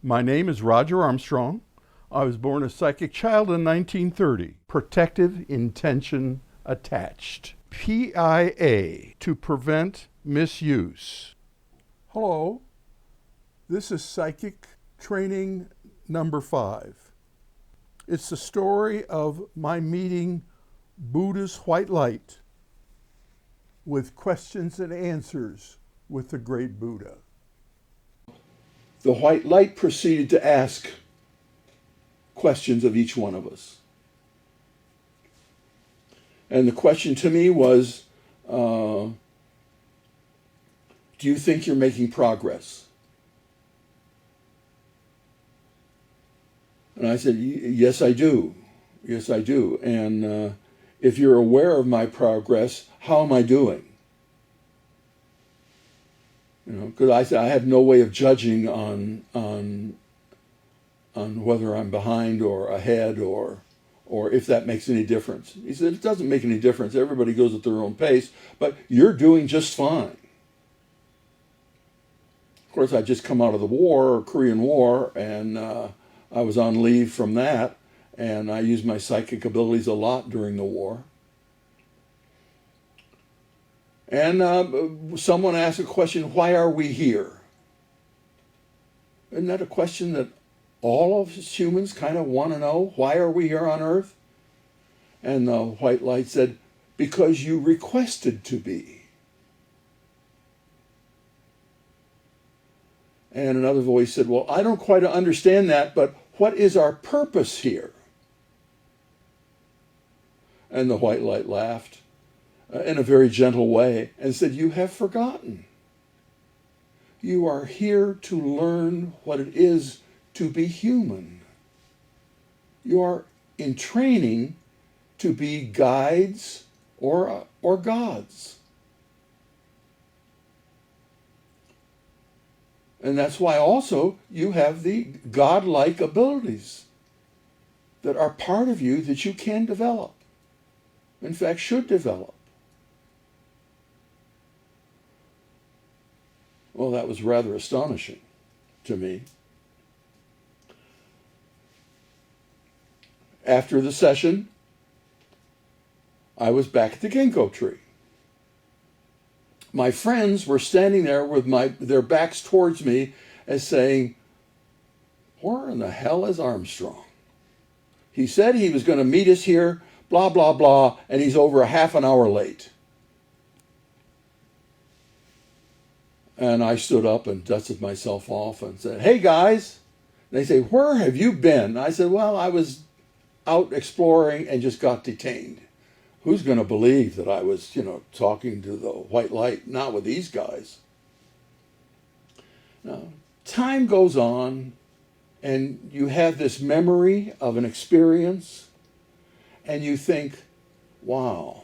My name is Roger Armstrong. I was born a psychic child in 1930. Protective intention attached. PIA, to prevent misuse. Hello, this is psychic training number 5. It's the story of my meeting Buddha's white light with questions and answers with the great Buddha. The white light proceeded to ask questions of each one of us. And the question to me was, do you think you're making progress? And I said, yes, I do. Yes, I do. And if you're aware of my progress, how am I doing? Because I said I have no way of judging on whether I'm behind or ahead or if that makes any difference. He said, it doesn't make any difference. Everybody goes at their own pace, but you're doing just fine. Of course, I just come out of the war, Korean War, and I was on leave from that, and I used my psychic abilities a lot during the war. And someone asked a question, why are we here? Isn't that a question that all of us humans kind of want to know? Why are we here on Earth? And the white light said, because you requested to be. And another voice said, well, I don't quite understand that, but what is our purpose here? And the white light laughed in a very gentle way and said, you have forgotten. You are here to learn what it is to be human. You are in training to be guides or gods. And that's why also you have the godlike abilities that are part of you that you can develop. In fact, should develop. Well, that was rather astonishing to me. After the session, I was back at the ginkgo tree. My friends were standing there with their backs towards me and saying, where in the hell is Armstrong? He said he was going to meet us here, blah, blah, blah, and he's over a half an hour late. And I stood up and dusted myself off and said, hey guys. And they say, where have you been? I said, well, I was out exploring and just got detained. Who's going to believe that I was, talking to the white light? Not with these guys. Now, time goes on and you have this memory of an experience and you think, wow,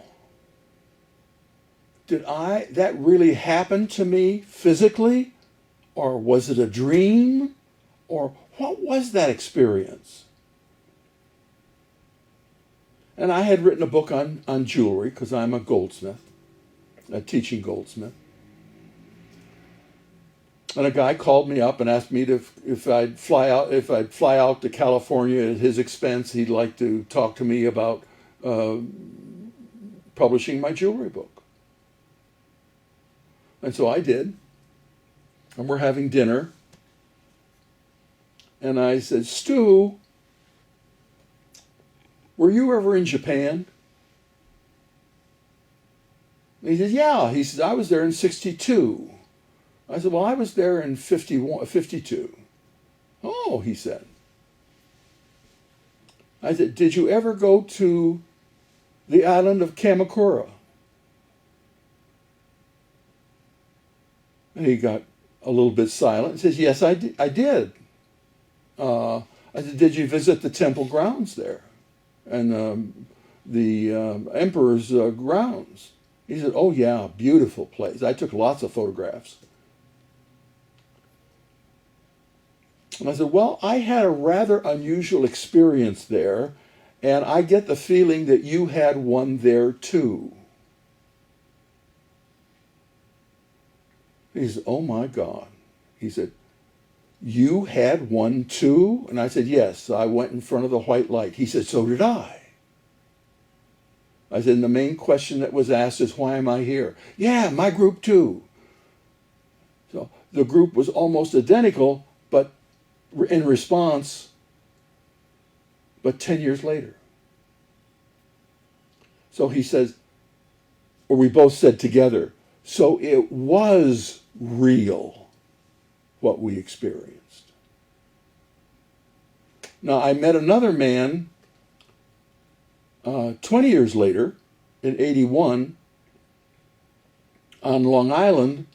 did that really happen to me physically? Or was it a dream? Or what was that experience? And I had written a book on jewelry because I'm a goldsmith, a teaching goldsmith. And a guy called me up and asked me if I'd fly out to California at his expense. He'd like to talk to me about publishing my jewelry book. And so I did. And we're having dinner. And I said, Stu, were you ever in Japan? And he said, yeah. He said, I was there in 62. I said, well, I was there in 52. Oh, he said. I said, did you ever go to the island of Kamakura? And he got a little bit silent and says, yes, I did. I said, did you visit the temple grounds there? And the emperor's grounds? He said, oh yeah, beautiful place. I took lots of photographs. And I said, well, I had a rather unusual experience there, and I get the feeling that you had one there too. He said, oh my God. He said, you had one too? And I said, yes, I went in front of the white light. He said, so did I. I said, and the main question that was asked is, why am I here? Yeah, my group too. So the group was almost identical, but in response, but 10 years later. So he says, or we both said together, so it was real what we experienced. Now, I met another man 20 years later, in 81, on Long Island,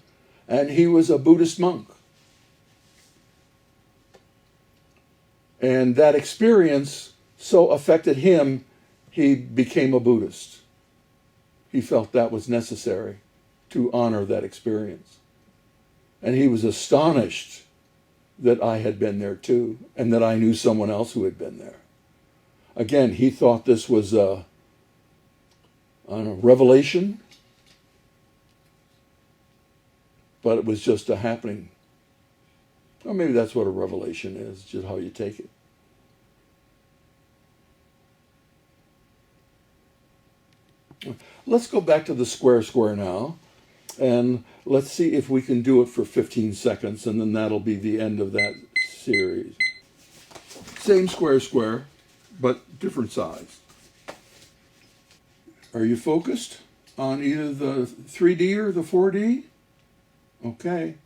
and he was a Buddhist monk. And that experience so affected him, he became a Buddhist. He felt that was necessary to honor that experience. And he was astonished that I had been there too, and that I knew someone else who had been there. Again, he thought this was a revelation, but it was just a happening. Or maybe that's what a revelation is, just how you take it. Let's go back to the square now, and let's see if we can do it for 15 seconds, and then that'll be the end of that series. Same square, but different size. Are you focused on either the 3D or the 4D? Okay.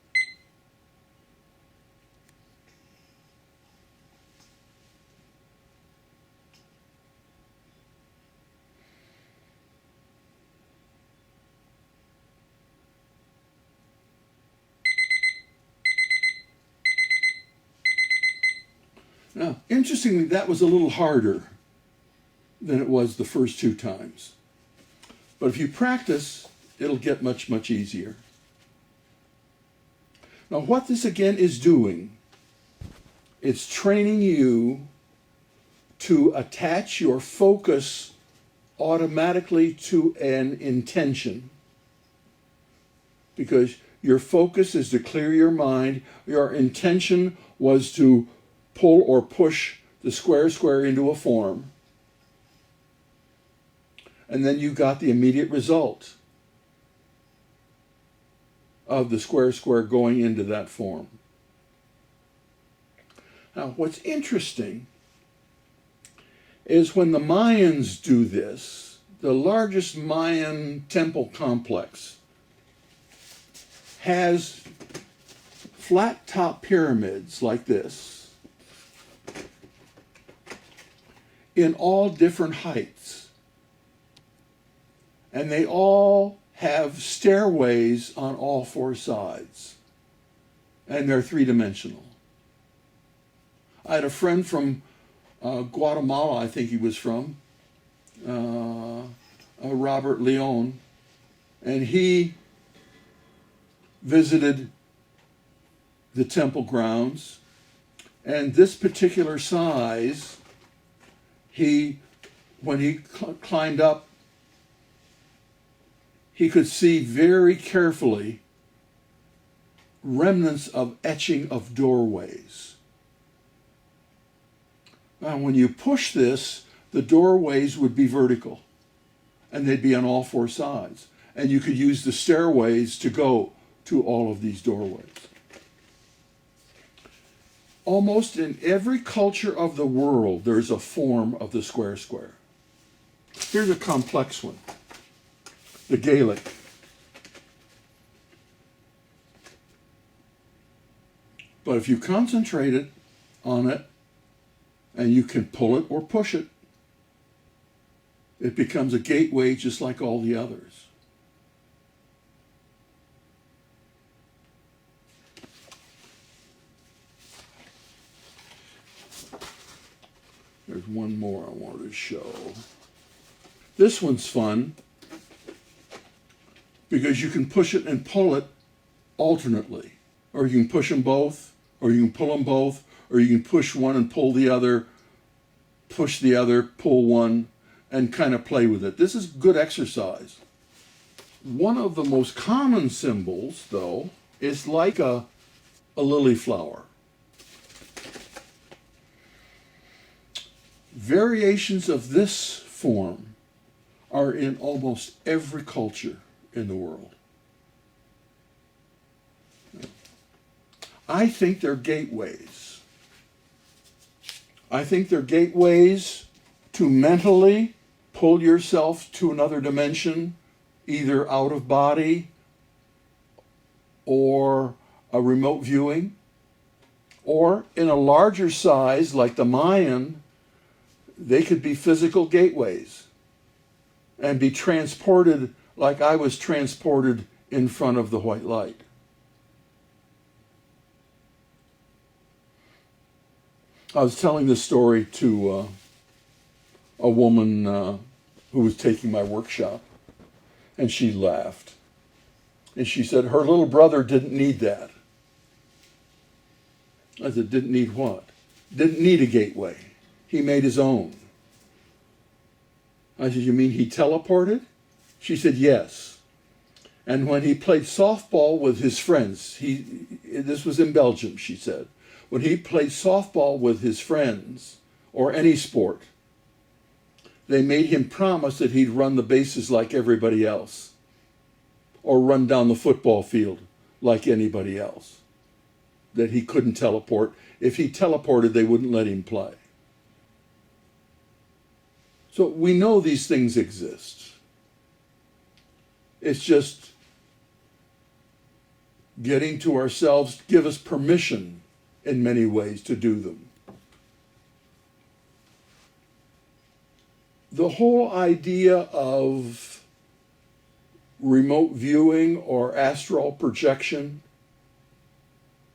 Now, interestingly, that was a little harder than it was the first two times. But if you practice, it'll get much, much easier. Now, what this again is doing, it's training you to attach your focus automatically to an intention. Because your focus is to clear your mind. Your intention was to pull or push the square into a form. And then you got the immediate result of the square going into that form. Now, what's interesting is when the Mayans do this, the largest Mayan temple complex has flat top pyramids like this in all different heights. And they all have stairways on all four sides. And they're three-dimensional. I had a friend from Guatemala, I think he was from, Robert Leon, and he visited the temple grounds, and this particular size, when he climbed up, he could see very carefully remnants of etching of doorways. Now, when you push this, the doorways would be vertical, and they'd be on all four sides. And you could use the stairways to go to all of these doorways. Almost in every culture of the world, there's a form of the square. Here's a complex one, the Gaelic. But if you concentrate on it, and you can pull it or push it, it becomes a gateway just like all the others. There's one more I wanted to show. This one's fun because you can push it and pull it alternately. Or you can push them both, or you can pull them both, or you can push one and pull the other, push the other, pull one, and kind of play with it. This is good exercise. One of the most common symbols, though, is like a lily flower. Variations of this form are in almost every culture in the world. I think they're gateways. I think they're gateways to mentally pull yourself to another dimension, either out of body or a remote viewing, or in a larger size like the Mayan, they could be physical gateways and be transported like I was transported in front of the white light. I was telling this story to a woman who was taking my workshop, and she laughed. And she said her little brother didn't need that. I said, didn't need what? Didn't need a gateway. He made his own. I said, you mean he teleported? She said, yes. And when he played softball with his friends, this was in Belgium, she said, when he played softball with his friends, or any sport, they made him promise that he'd run the bases like everybody else, or run down the football field like anybody else, that he couldn't teleport. If he teleported, they wouldn't let him play. So we know these things exist. It's just getting to ourselves, give us permission in many ways to do them. The whole idea of remote viewing or astral projection,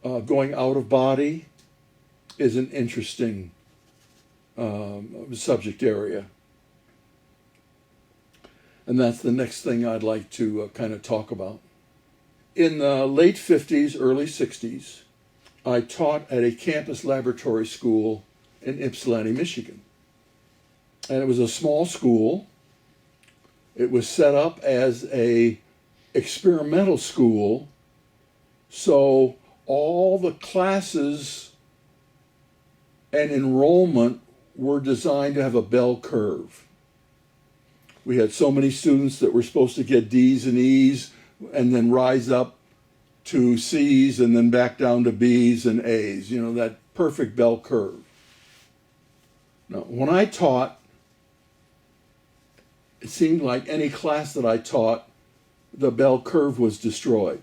going out of body, is an interesting subject area. And that's the next thing I'd like to kind of talk about. In the late 50s, early 60s, I taught at a campus laboratory school in Ypsilanti, Michigan. And it was a small school. It was set up as an experimental school, so all the classes and enrollment were designed to have a bell curve. We had so many students that were supposed to get D's and E's and then rise up to C's and then back down to B's and A's, you know, that perfect bell curve. Now, when I taught, it seemed like any class that I taught, the bell curve was destroyed.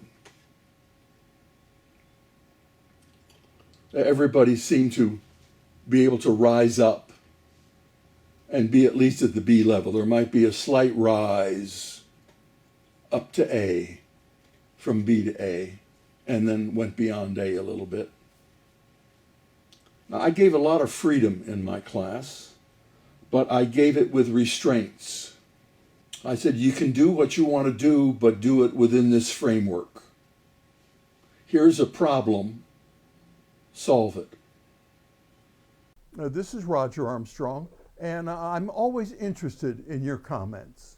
Everybody seemed to be able to rise up and be at least at the B level. There might be a slight rise up to A, from B to A, and then went beyond A a little bit. Now, I gave a lot of freedom in my class, but I gave it with restraints. I said, you can do what you want to do, but do it within this framework. Here's a problem, solve it. This is Roger Armstrong, and I'm always interested in your comments.